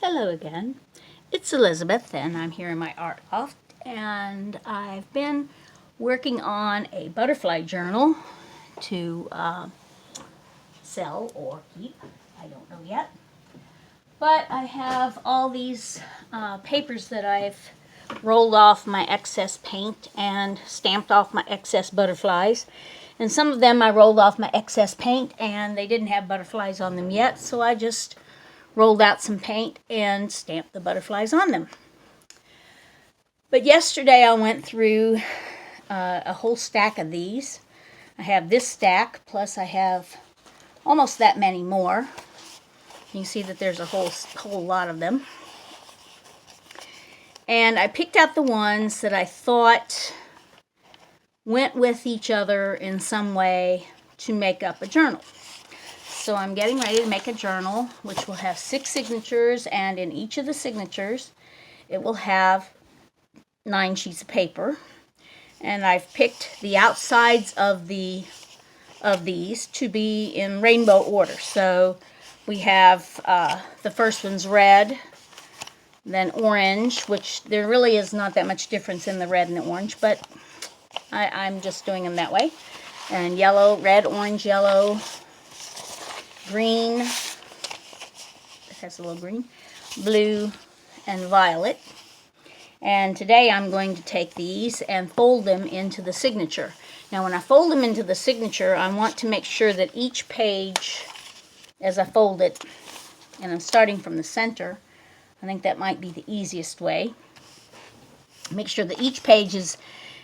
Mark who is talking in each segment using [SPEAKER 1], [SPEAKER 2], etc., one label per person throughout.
[SPEAKER 1] Hello again. It's Elizabeth and I'm here in my art loft, and I've been working on a butterfly journal to sell or keep. I don't know yet. But I have all these papers that I've rolled off my excess paint and stamped off my excess butterflies. And some of them I rolled off my excess paint and they didn't have butterflies on them yet, so I just rolled out some paint and stamped the butterflies on them. But yesterday I went through a whole stack of these. I have this stack, plus I have almost that many more. You can see that there's a whole lot of them. And I picked out the ones that I thought went with each other in some way to make up a journal. So I'm getting ready to make a journal which will have 6 signatures, and in each of the signatures it will have 9 sheets of paper. And I've picked the outsides of these to be in rainbow order. So we have the first one's red, then orange, which there really is not that much difference in the red and the orange, but I'm just doing them that way. And yellow, red, orange, yellow, green, it has a little green, blue, and violet. And today I'm going to take these and fold them into the signature. Now when I fold them into the signature, I want to make sure that each page, as I fold it, and I'm starting from the center, I think that might be the easiest way. Make sure that each page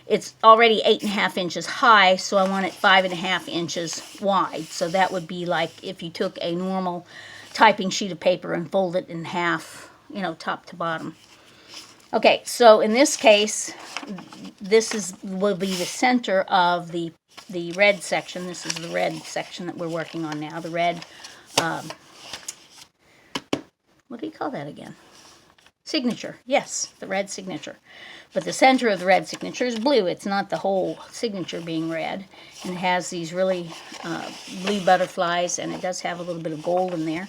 [SPEAKER 1] it's already 8.5 inches high, so I want it 5.5 inches wide. So that would be like if you took a normal typing sheet of paper and fold it in half, top to bottom. Okay, so in this case, will be the center of the red section. This is the red section that we're working on now. The red, what do you call that again? Signature. Yes, the red signature. But the center of the red signature is blue. It's not the whole signature being red. And it has these really blue butterflies, and it does have a little bit of gold in there.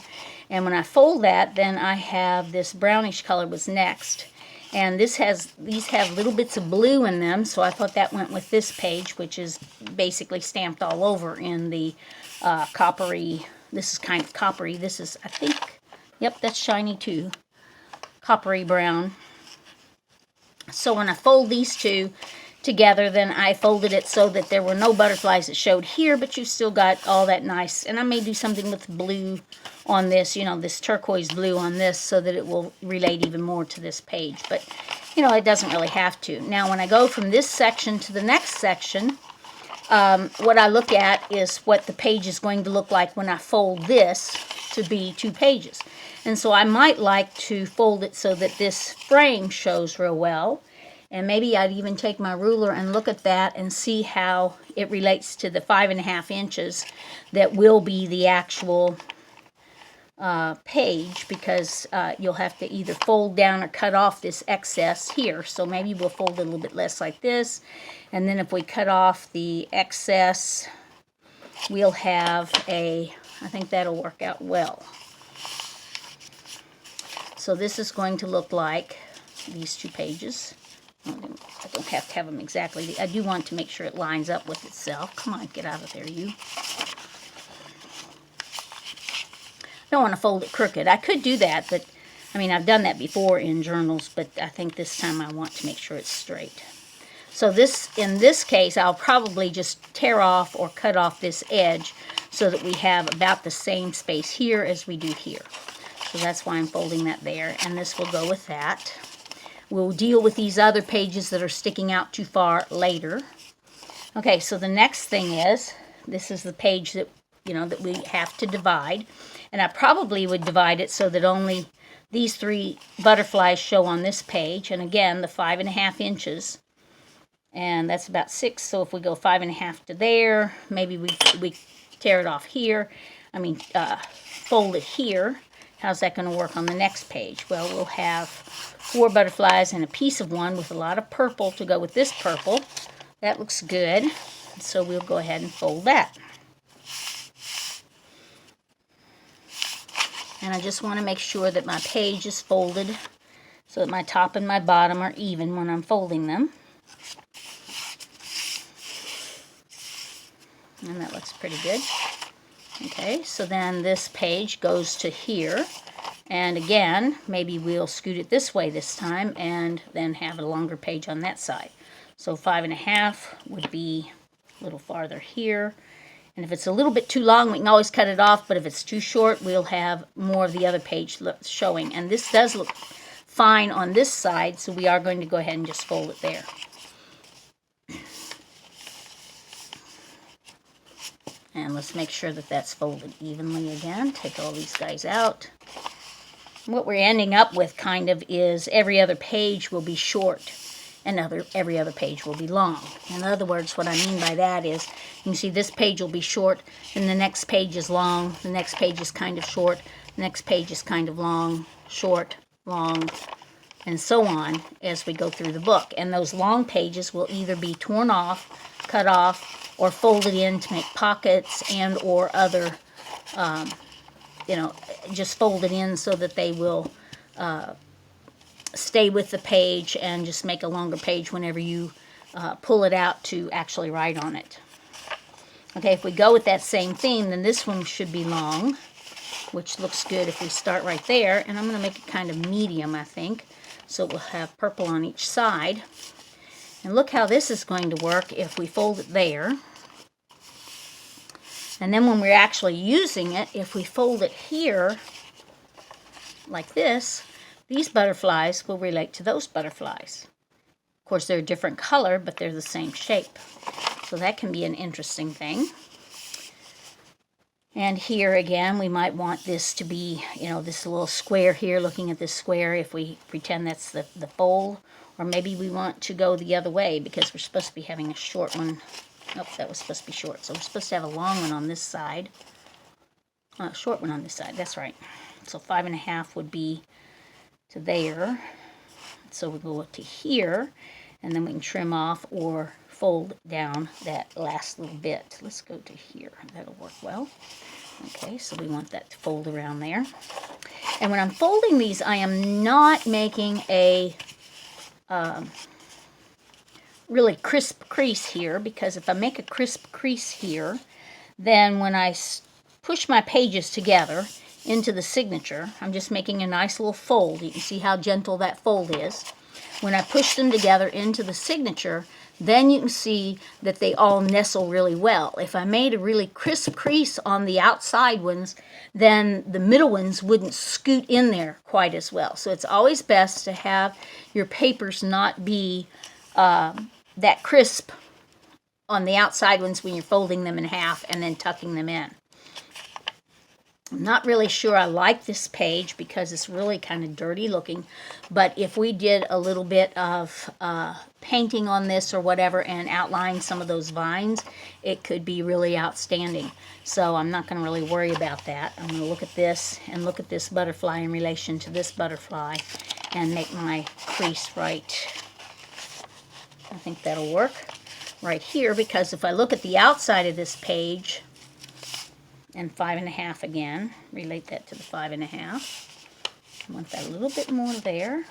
[SPEAKER 1] And when I fold that, then I have this brownish color was next. And these have little bits of blue in them, so I thought that went with this page, which is basically stamped all over in the coppery. This is kind of coppery. This is, I think, yep, that's shiny too. Coppery brown. So when I fold these two together, then I folded it so that there were no butterflies that showed here, but you still got all that nice. And I may do something with blue on this, this turquoise blue on this, so that it will relate even more to this page. But, it doesn't really have to. Now, when I go from this section to the next section, what I look at is what the page is going to look like when I fold this to be 2 pages. And so I might like to fold it so that this frame shows real well. And maybe I'd even take my ruler and look at that and see how it relates to the 5.5 inches that will be the actual page, because you'll have to either fold down or cut off this excess here. So maybe we'll fold it a little bit less like this. And then if we cut off the excess, we'll have I think that'll work out well. So this is going to look like these 2 pages. I don't have to have them exactly. I do want to make sure it lines up with itself. Come on, get out of there, you. I don't want to fold it crooked. I could do that, but, I've done that before in journals, but I think this time I want to make sure it's straight. So in this case, I'll probably just tear off or cut off this edge so that we have about the same space here as we do here. So that's why I'm folding that there, and this will go with that. We'll deal with these other pages that are sticking out too far later. Okay, so the next thing is, this is the page that, that we have to divide. And I probably would divide it so that only these 3 butterflies show on this page. And again, the 5.5 inches. And that's about 6. So if we go 5.5 to there, maybe we tear it off here. Fold it here. How's that going to work on the next page? Well, we'll have 4 butterflies and a piece of one with a lot of purple to go with this purple. That looks good. So we'll go ahead and fold that. And I just want to make sure that my page is folded so that my top and my bottom are even when I'm folding them. And that looks pretty good. Okay, so then this page goes to here. And again, maybe we'll scoot it this way this time and then have a longer page on that side. So 5.5 would be a little farther here. And if it's a little bit too long, we can always cut it off, but if it's too short, we'll have more of the other page showing. And this does look fine on this side, so we are going to go ahead and just fold it there. And let's make sure that that's folded evenly again. Take all these guys out. What we're ending up with kind of is every other page will be short and every other page will be long. In other words, what I mean by that is, you can see this page will be short, and the next page is long, the next page is kind of short, the next page is kind of long, short, long, and so on as we go through the book. And those long pages will either be torn off, cut off, or folded in to make pockets and or other, just folded in so that they will stay with the page and just make a longer page whenever you pull it out to actually write on it. Okay, if we go with that same theme, then this one should be long, which looks good if we start right there. And I'm going to make it kind of medium, I think, so we'll have purple on each side. And look how this is going to work if we fold it there. And then when we're actually using it, if we fold it here, like this, these butterflies will relate to those butterflies. Of course, they're a different color, but they're the same shape. So that can be an interesting thing. And here again, we might want this to be, this little square here, looking at this square, if we pretend that's the fold. Or maybe we want to go the other way because we're supposed to be having a short one. Nope, that was supposed to be short. So we're supposed to have a long one on this side. Short one on this side, that's right. So 5.5 would be to there. So we go to here, and then we can trim off or fold down that last little bit. Let's go to here. That'll work well. Okay, so we want that to fold around there. And when I'm folding these, I am not making a really crisp crease here, because if I make a crisp crease here, then when I push my pages together into the signature, I'm just making a nice little fold. You can see how gentle that fold is. When I push them together into the signature, then you can see that they all nestle really well. If I made a really crisp crease on the outside ones, then the middle ones wouldn't scoot in there quite as well. So it's always best to have your papers not be that crisp on the outside ones when you're folding them in half and then tucking them in. I'm not really sure I like this page because it's really kind of dirty looking, but if we did a little bit of painting on this or whatever and outline some of those vines, it could be really outstanding. So I'm not going to really worry about that. I'm going to look at this and look at this butterfly in relation to this butterfly and make my crease right. I think that'll work right here, because if I look at the outside of this page, and 5.5 again, relate that to the 5.5. I want that a little bit more there.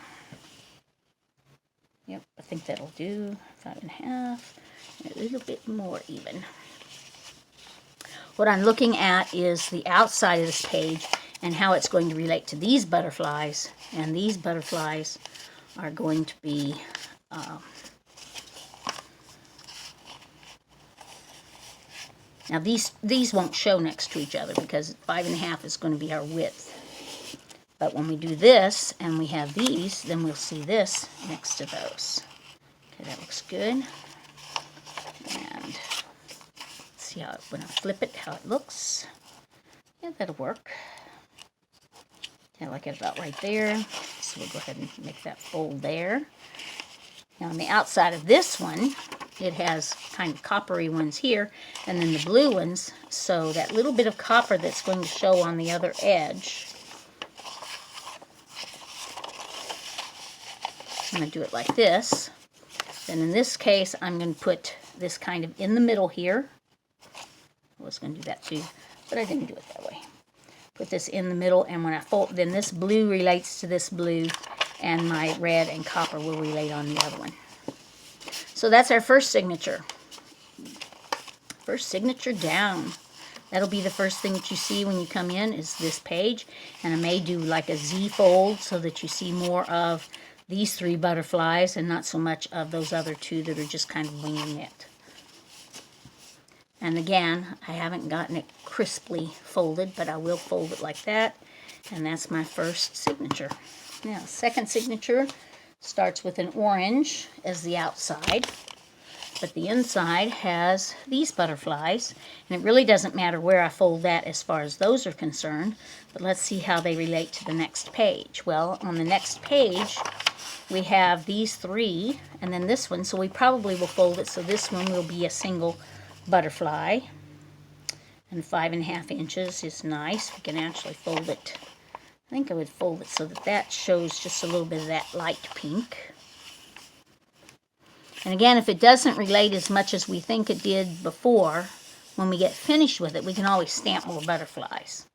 [SPEAKER 1] Yep, I think that'll do. 5.5, and a little bit more even. What I'm looking at is the outside of this page and how it's going to relate to these butterflies, and these butterflies are going to be now these won't show next to each other because 5.5 is going to be our width. But when we do this and we have these, then we'll see this next to those. Okay, that looks good. And see how when I flip it, how it looks. Yeah, that'll work. I like it about right there. So we'll go ahead and make that fold there. Now on the outside of this one, it has kind of coppery ones here, and then the blue ones. So that little bit of copper that's going to show on the other edge, I'm going to do it like this. Then in this case, I'm going to put this kind of in the middle here. I was going to do that too, but I didn't do it that way. Put this in the middle, and when I fold, then this blue relates to this blue, and my red and copper will relate on the other one. So that's our first signature. First signature down. That'll be the first thing that you see when you come in is this page. And I may do like a Z fold so that you see more of these 3 butterflies and not so much of those other 2 that are just kind of winging it. And again, I haven't gotten it crisply folded, but I will fold it like that. And that's my first signature. Now, second signature starts with an orange as the outside, but the inside has these butterflies, and it really doesn't matter where I fold that as far as those are concerned, but let's see how they relate to the next page. Well, on the next page, we have these 3, and then this one, so we probably will fold it so this one will be a single butterfly, and 5.5 inches is nice. We can actually fold it. I think I would fold it so that that shows just a little bit of that light pink. And again, if it doesn't relate as much as we think it did before, when we get finished with it, we can always stamp more butterflies.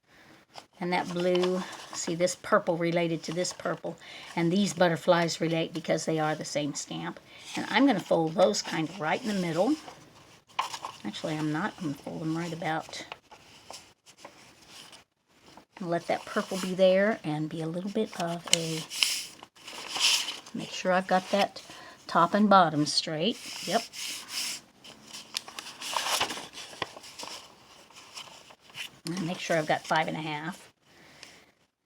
[SPEAKER 1] And that blue, see this purple related to this purple, and these butterflies relate because they are the same stamp. And I'm going to fold those kind of right in the middle. Actually, I'm not. I'm going to fold them right about. I'll let that purple be there and be a little bit of a, make sure I've got that top and bottom straight. Yep. And make sure I've got 5.5.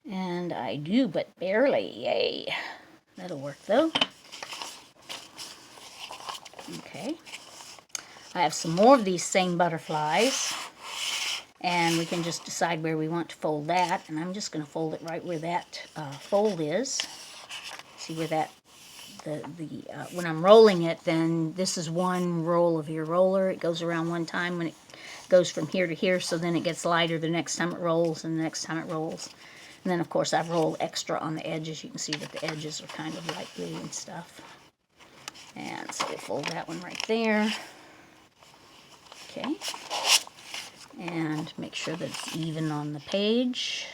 [SPEAKER 1] And I do, but barely. Yay. That'll work though. Okay. I have some more of these same butterflies, and we can just decide where we want to fold that. And I'm just going to fold it right where that fold is. See where that, when I'm rolling it, then this is one roll of your roller. It goes around one time when it goes from here to here, so then it gets lighter the next time it rolls, and the next time it rolls. And then, of course, I've rolled extra on the edges. You can see that the edges are kind of light blue and stuff. And so we'll fold that one right there. Okay, and make sure that it's even on the page.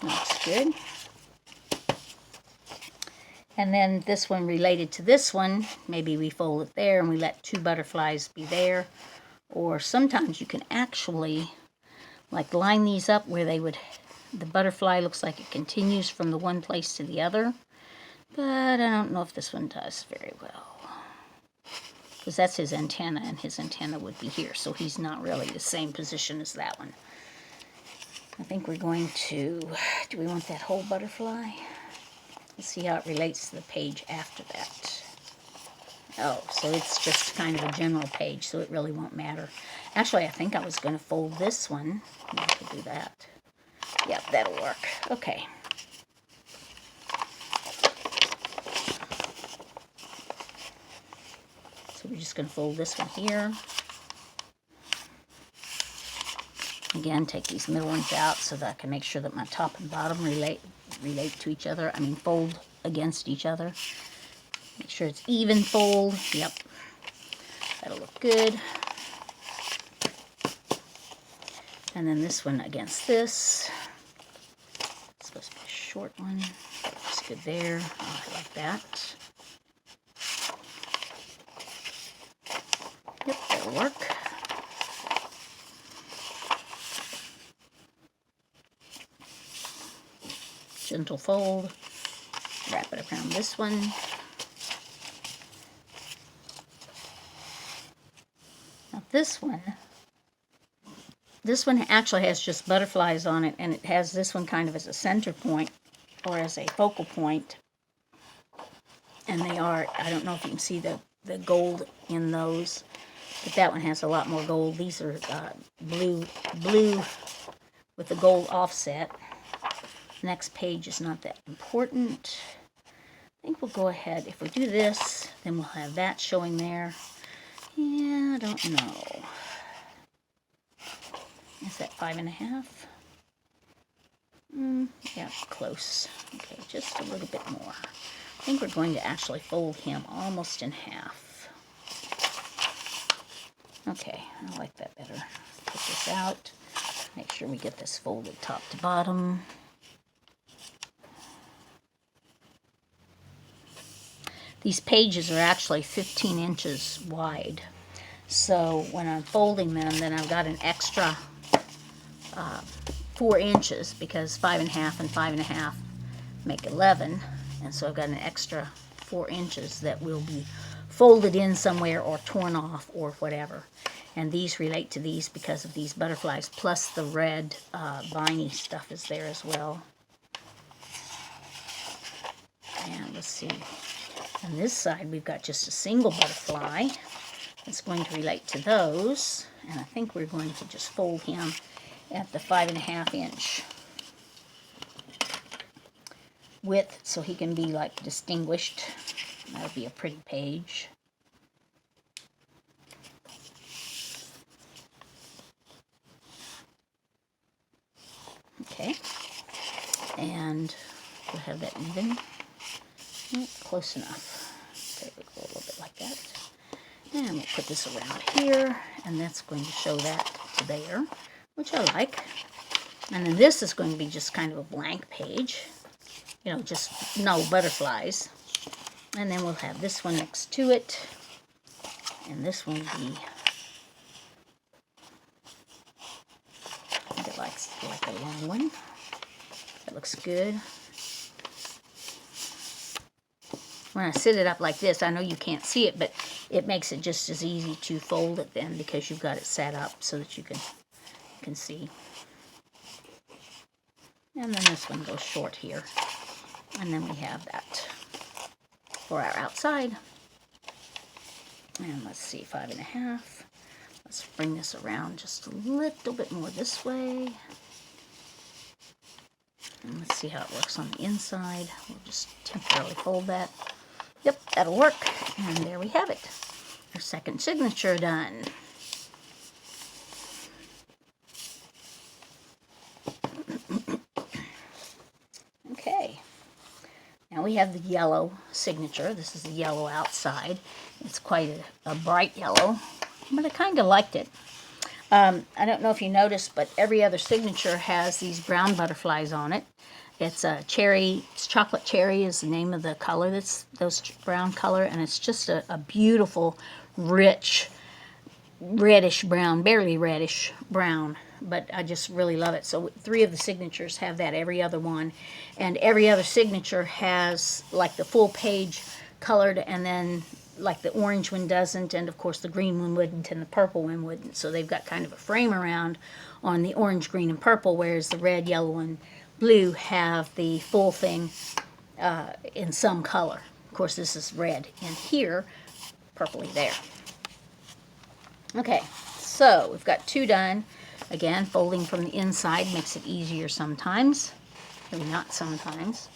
[SPEAKER 1] Looks good. And then this one related to this one, maybe we fold it there and we let 2 butterflies be there. Or sometimes you can actually like line these up where they would, the butterfly looks like it continues from the one place to the other. But I don't know if this one does very well. Because that's his antenna, and his antenna would be here. So he's not really the same position as that one. I think we're going to, do we want that whole butterfly? Let's see how it relates to the page after that. Oh, so it's just kind of a general page, so it really won't matter. Actually, I think I was going to fold this one. I could do that. Yep, that'll work. Okay. So we're just going to fold this one here. Again, take these middle ones out so that I can make sure that my top and bottom relate to each other. I mean, fold against each other. Make sure it's even fold. Yep. That'll look good. And then this one against this. It's supposed to be a short one. Looks good there. Oh, I like that. Yep, that'll work. Gentle fold. Wrap it around this one. Now this one actually has just butterflies on it, and it has this one kind of as a center point or as a focal point. And they are, I don't know if you can see the gold in those, but that one has a lot more gold. These are blue with the gold offset. Next page is not that important. I think we'll go ahead. If we do this, then we'll have that showing there. Yeah, I don't know. Is that 5.5? Yeah, close. Okay, just a little bit more. I think we're going to actually fold him almost in half. Okay, I like that better. Put this out. Make sure we get this folded top to bottom. These pages are actually 15 inches wide. So when I'm folding them, then I've got an extra 4 inches, because 5.5 and 5.5 make 11. And so I've got an extra 4 inches that will be folded in somewhere or torn off or whatever. And these relate to these because of these butterflies, plus the red viney stuff is there as well. And let's see. On this side, we've got just a single butterfly. It's going to relate to those. And I think we're going to just fold him at the 5.5 inch width so he can be like distinguished. That'll be a pretty page. Okay. And we'll have that even. Close enough. Okay, a little bit like that. And we'll put this around here, and that's going to show that to there, which I like. And then this is going to be just kind of a blank page, you know, just no butterflies. And then we'll have this one next to it, and this one will be, I think it likes like a long one. That looks good. When I sit it up like this, I know you can't see it, but it makes it just as easy to fold it then, because you've got it set up so that you can see. And then this one goes short here. And then we have that for our outside. And let's see, 5.5. Let's bring this around just a little bit more this way. And let's see how it works on the inside. We'll just temporarily fold that. Yep, that'll work. And there we have it. Our second signature done. Okay. Now we have the yellow signature. This is the yellow outside. It's quite a bright yellow, but I kind of liked it. I don't know if you noticed, but every other signature has these brown butterflies on it. It's a cherry, it's chocolate cherry is the name of the color, that's those brown color, and it's just a beautiful, rich, reddish brown, barely reddish brown, but I just really love it. So 3 of the signatures have that, every other one, and every other signature has like the full page colored, and then like the orange one doesn't, and of course the green one wouldn't, and the purple one wouldn't. So they've got kind of a frame around on the orange, green, and purple, whereas the red, yellow, and blue have the full thing in some color. Of course, this is red in here, purpley there. Okay, so we've got 2 done. Again, folding from the inside makes it easier sometimes, maybe not sometimes.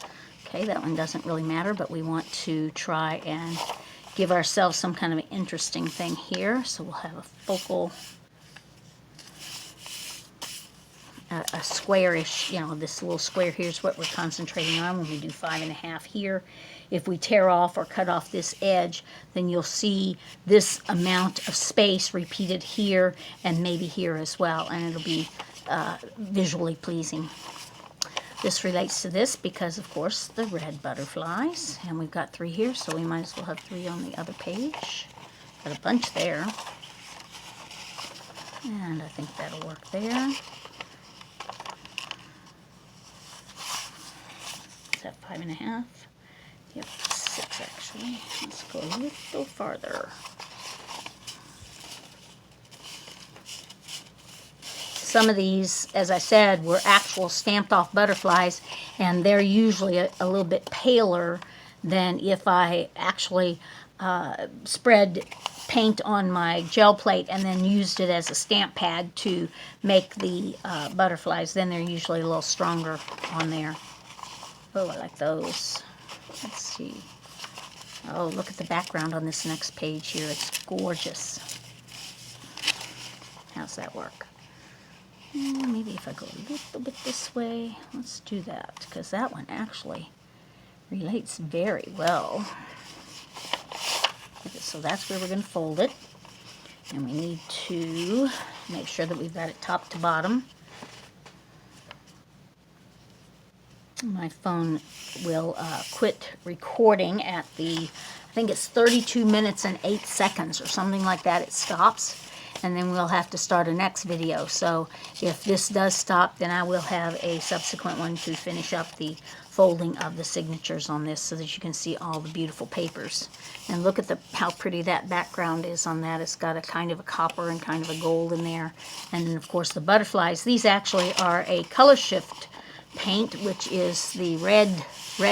[SPEAKER 1] Okay, that one doesn't really matter, but we want to try and give ourselves some kind of an interesting thing here. So we'll have a focal, a squarish, you know, this little square here is what we're concentrating on when we do 5.5 here. If we tear off or cut off this edge, then you'll see this amount of space repeated here and maybe here as well, and it'll be visually pleasing. This relates to this because, of course, the red butterflies, and we've got 3 here, so we might as well have 3 on the other page. Got a bunch there, and I think that'll work there. Is that 5.5? Yep, 6 actually. Let's go a little farther. Some of these, as I said, were actual stamped off butterflies, and they're usually a little bit paler than if I actually spread paint on my gel plate and then used it as a stamp pad to make the butterflies. Then they're usually a little stronger on there. Oh, I like those. Let's see. Oh, look at the background on this next page here. It's gorgeous. How's that work? Maybe if I go a little bit this way, let's do that, because that one actually relates very well. Okay, so that's where we're going to fold it. And we need to make sure that we've got it top to bottom. My phone will quit recording at I think it's 32 minutes and 8 seconds or something like that. It stops. And then we'll have to start a next video. So if this does stop, then I will have a subsequent one to finish up the folding of the signatures on this so that you can see all the beautiful papers. And look at how pretty that background is on that. It's got a kind of a copper and kind of a gold in there. And then of course the butterflies. These actually are a color shift paint, which is the red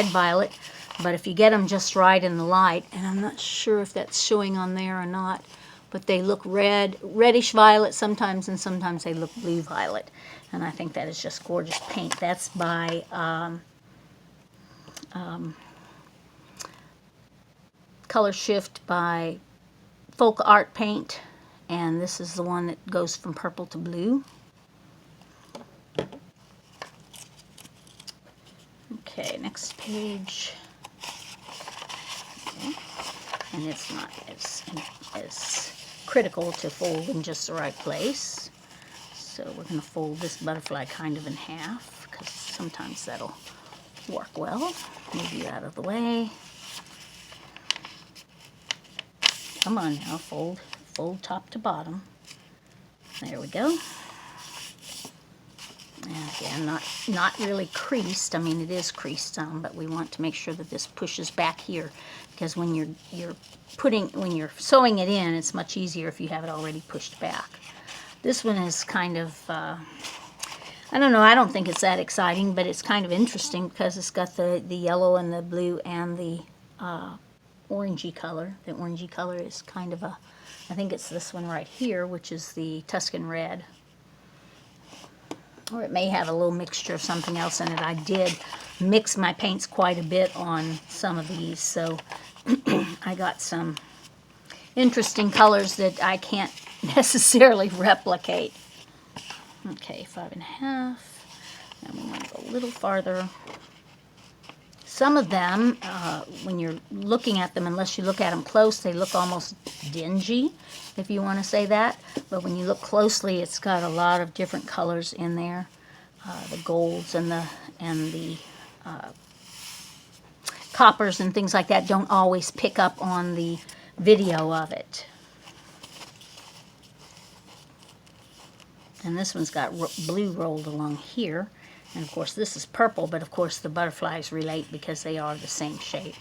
[SPEAKER 1] violet. But if you get them just right in the light, and I'm not sure if that's showing on there or not, but they look reddish violet sometimes, and sometimes they look blue violet. And I think that is just gorgeous paint. That's by Color Shift by Folk Art Paint. And this is the one that goes from purple to blue. Okay, next page. Okay. And it's not as critical to fold in just the right place. So we're going to fold this butterfly kind of in half, because sometimes that'll work well. Move you out of the way. Come on now, fold top to bottom. There we go. And again, not really creased. I mean, it is creased some, but we want to make sure that this pushes back here, because when you're sewing it in, it's much easier if you have it already pushed back. This one is kind of, I don't know, I don't think it's that exciting, but it's kind of interesting because it's got the yellow and the blue and the orangey color. The orangey color is kind of I think it's this one right here, which is the Tuscan red. Or it may have a little mixture of something else in it. I did mix my paints quite a bit on some of these, so I got some interesting colors that I can't necessarily replicate. Okay, 5.5. And we want to go a little farther. Some of them, when you're looking at them, unless you look at them close, they look almost dingy, if you want to say that. But when you look closely, it's got a lot of different colors in there. The golds and the coppers and things like that don't always pick up on the video of it. And this one's got blue rolled along here. And of course this is purple, but of course the butterflies relate because they are the same shape.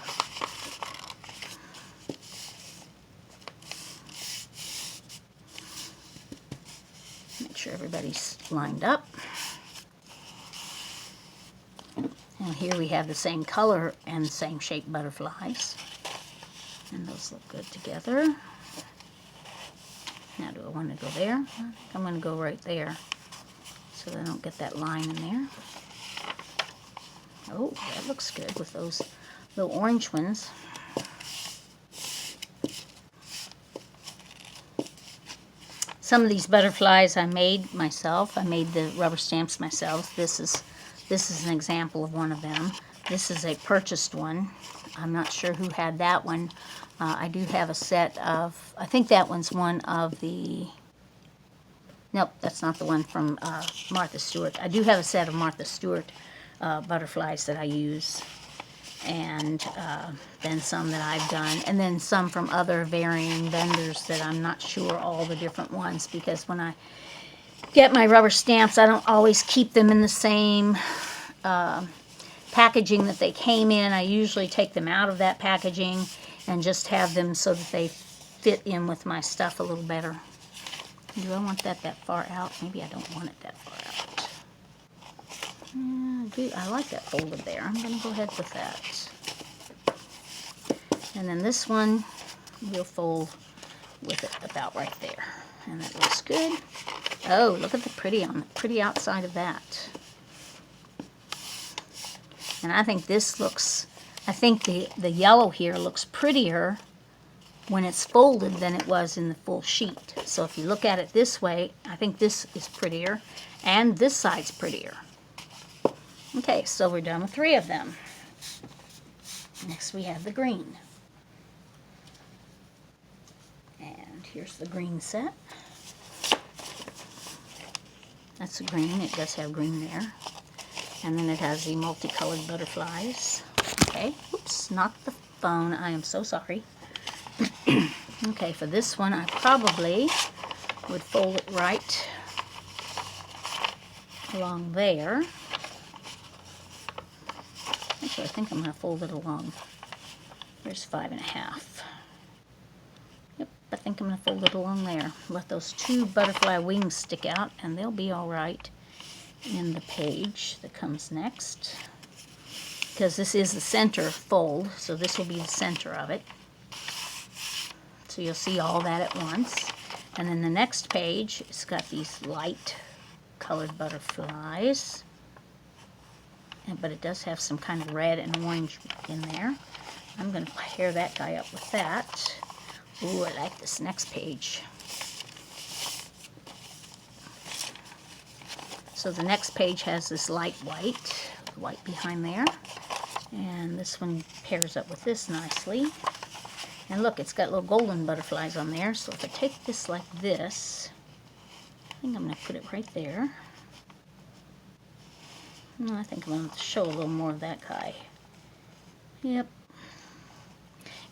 [SPEAKER 1] Make sure everybody's lined up. And here we have the same color and same shape butterflies. And those look good together. Now do I want to go there? I think I'm going to go right there, so that I don't get that line in there. Oh, that looks good with those little orange ones. Some of these butterflies I made myself. I made the rubber stamps myself. This is an example of one of them. This is a purchased one. I'm not sure who had that one. I do have a set of, I think that one's one of the, nope, that's not the one from Martha Stewart. I do have a set of Martha Stewart butterflies that I use, and then some that I've done, and then some from other varying vendors that I'm not sure all the different ones, because when I get my rubber stamps, I don't always keep them in the same packaging that they came in. I usually take them out of that packaging and just have them so that they fit in with my stuff a little better. Do I want that far out? Maybe I don't want it that far out. I like that folded there. I'm going to go ahead with that. And then this one, we'll fold with it about right there. And that looks good. Oh, look at the pretty outside of that. And I think this looks, I think the yellow here looks prettier when it's folded than it was in the full sheet. So if you look at it this way, I think this is prettier, and this side's prettier. Okay, so we're done with 3 of them. Next we have the green. And Here's the green set. That's the green. It does have green there. And then it has the multicolored butterflies. Okay, oops, knocked the phone. I am so sorry. Okay, for this one, I probably would fold it right along there. Actually, I think I'm going to fold it along. There's 5.5. Yep, I think I'm going to fold it along there. Let those 2 butterfly wings stick out, and they'll be all right in the page that comes next. Because this is the center fold, so this will be the center of it. So you'll see all that at once. And then the next page, it's got these light colored butterflies. But it does have some kind of red and orange in there. I'm going to pair that guy up with that. Ooh, I like this next page. So the next page has this light white behind there. And this one pairs up with this nicely. And look, it's got little golden butterflies on there. So if I take this like this, I think I'm going to put it right there. No, I think I'm going to show a little more of that guy. Yep.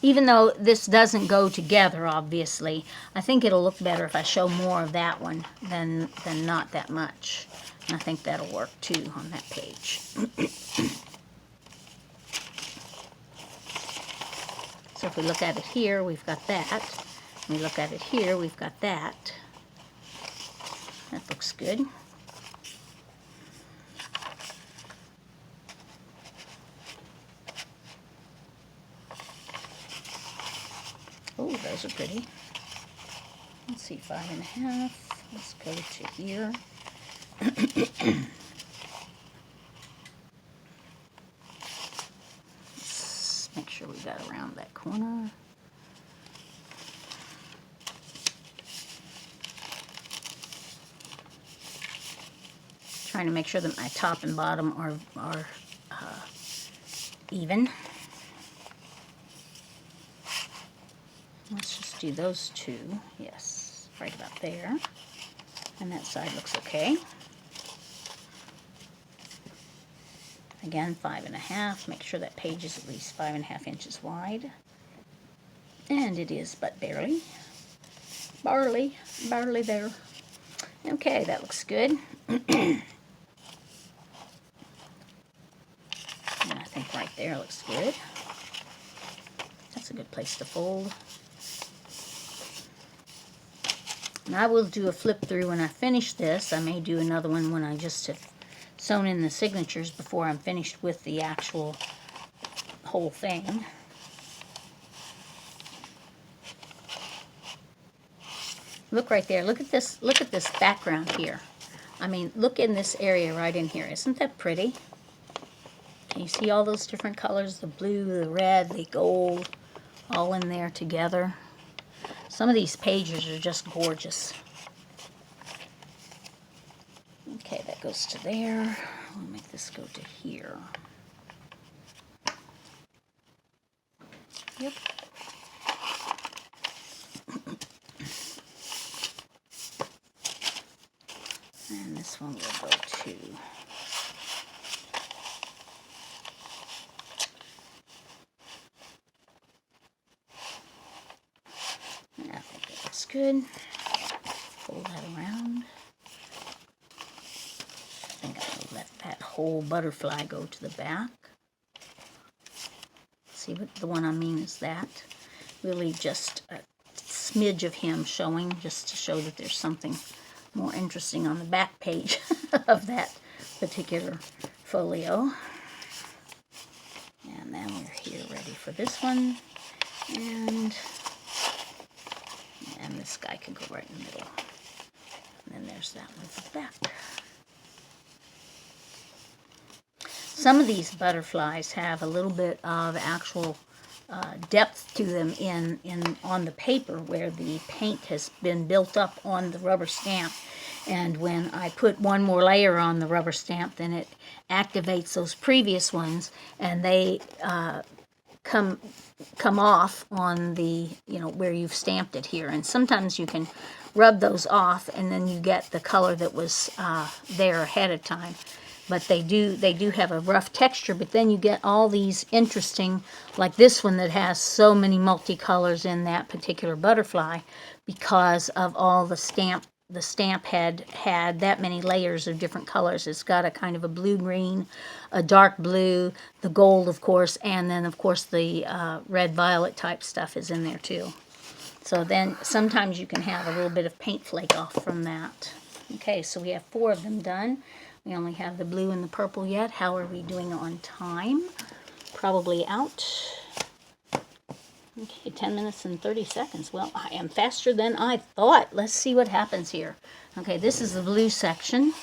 [SPEAKER 1] Even though this doesn't go together, obviously, I think it'll look better if I show more of that one than not that much. And I think that'll work too on that page. So if we look at it here, we've got that. We look at it here, we've got that. That looks good. Oh, those are pretty. Let's see, 5.5. Let's go to here. Let's make sure we got around that corner. Trying to make sure that my top and bottom are even. Let's just do those 2. Yes, right about there. And that side looks okay. Again, 5.5. Make sure that page is at least 5.5 inches wide. And it is, but barely. Barely there. Okay, that looks good. And I think right there looks good. That's a good place to fold. And I will do a flip through when I finish this. I may do another one when I just have sewn in the signatures before I'm finished with the actual whole thing. Look right there. Look at this background here. I mean, look in this area right in here. Isn't that pretty? Can you see all those different colors? The blue, the red, the gold, all in there together. Some of these pages are just gorgeous. Okay, that goes to there. We'll make this go to here. Yep. And this one will go to... I think that looks good. Fold that around. I think I'll let that whole butterfly go to the back. See, what the one I mean is that. Really just a smidge of him showing, just to show that there's something more interesting on the back page of that particular folio. And then we're here ready for this one. And this guy can go right in the middle. And then there's that one at the back. Some of these butterflies have a little bit of actual depth to them on the paper where the paint has been built up on the rubber stamp. And when I put one more layer on the rubber stamp, then it activates those previous ones, and they come off on the, where you've stamped it here. And sometimes you can rub those off and then you get the color that was there ahead of time. But they do have a rough texture, but then you get all these interesting, like this one that has so many multicolors in that particular butterfly because of all the stamp had that many layers of different colors. It's got a kind of a blue-green, a dark blue, the gold, of course, and then, of course, the red-violet type stuff is in there, too. So then sometimes you can have a little bit of paint flake off from that. Okay, so we have 4 of them done. We only have the blue and the purple yet. How are we doing on time? Probably out. Okay, 10 minutes and 30 seconds. Well, I am faster than I thought. Let's see what happens here. Okay, this is the blue section.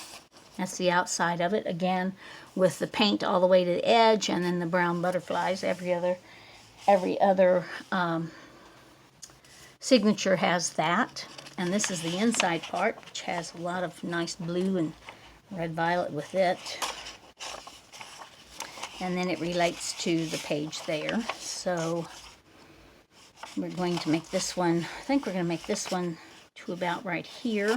[SPEAKER 1] That's the outside of it. Again, with the paint all the way to the edge, and then the brown butterflies. Every other signature has that. And this is the inside part, which has a lot of nice blue and red-violet with it. And then it relates to the page there. So we're going to make this one, I think we're going to make this one to about right here.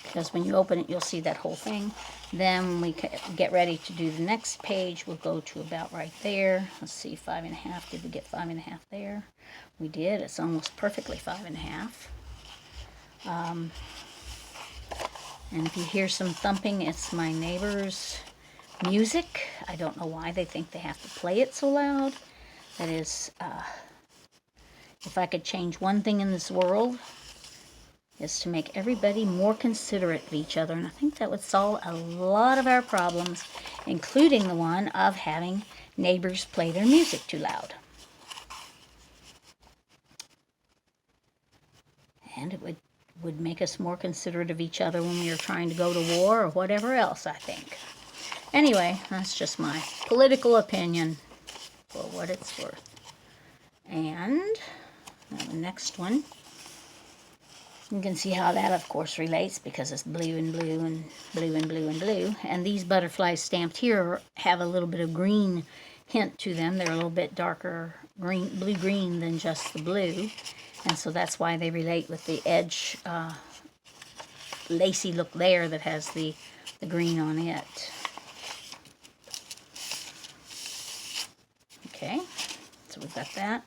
[SPEAKER 1] Because when you open it, you'll see that whole thing. Then when we get ready to do the next page, we'll go to about right there. Let's see, 5.5. Did we get 5.5 there? We did. It's almost perfectly 5.5. And if you hear some thumping, it's my neighbor's music. I don't know why they think they have to play it so loud. That is, if I could change one thing in this world, is to make everybody more considerate of each other. And I think that would solve a lot of our problems, including the one of having neighbors play their music too loud. And it would make us more considerate of each other when we are trying to go to war or whatever else, I think. Anyway, that's just my political opinion for what it's worth. And the next one, you can see how that, of course, relates because it's blue and blue and blue and blue and blue. And these butterflies stamped here have a little bit of green hint to them. They're a little bit darker green, blue-green than just the blue. And so that's why they relate with the edge lacy look there that has the green on it. Okay, so we've got that.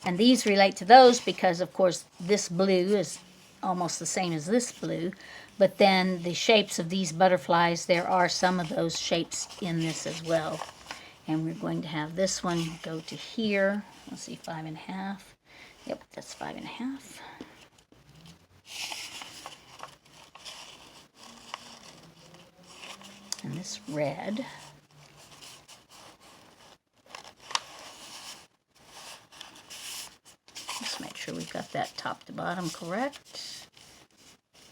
[SPEAKER 1] And these relate to those because, of course, this blue is almost the same as this blue. But then the shapes of these butterflies, there are some of those shapes in this as well. And we're going to have this one go to here. Let's see, 5.5. Yep, that's 5.5. And this red, just make sure we've got that top to bottom correct.